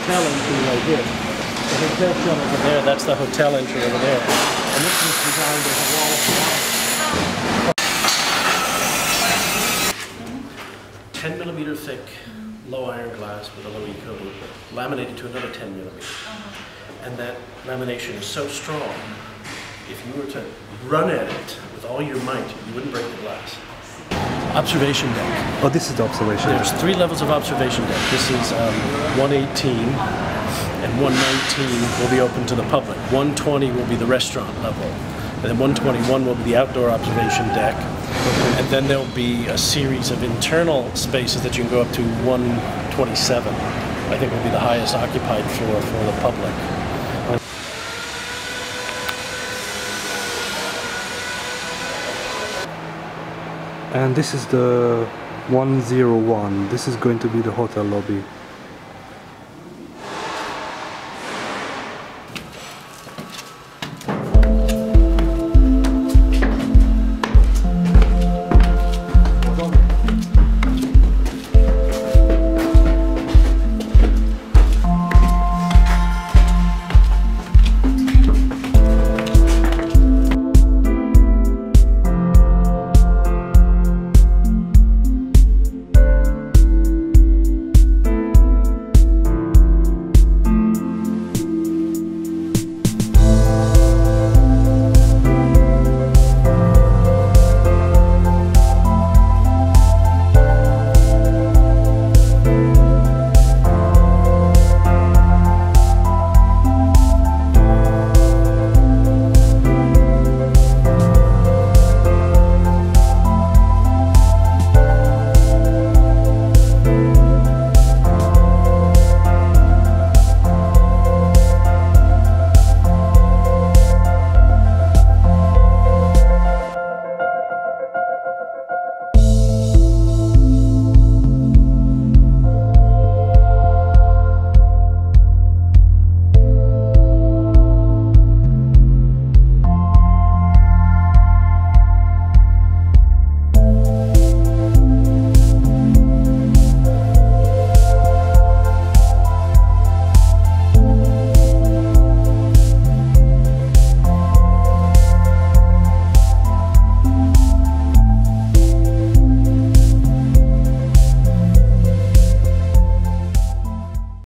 hotel entry right here. The hotel shell over there, that's the hotel entry over there. And this is designed as a wall of flowers. 10mm thick, low iron glass with a low E coating, laminated to another 10mm. And that lamination is so strong, if you were to run at it with all your might, you wouldn't break the glass. Observation deck. Oh, this is the observation There's deck. 3 levels of observation deck. This is 118 and 119 will be open to the public. 120 will be the restaurant level. And then 121 will be the outdoor observation deck. And then there'll be a series of internal spaces that you can go up to 127. I think will be the highest occupied floor for the public. And this is the 101. This is going to be the hotel lobby.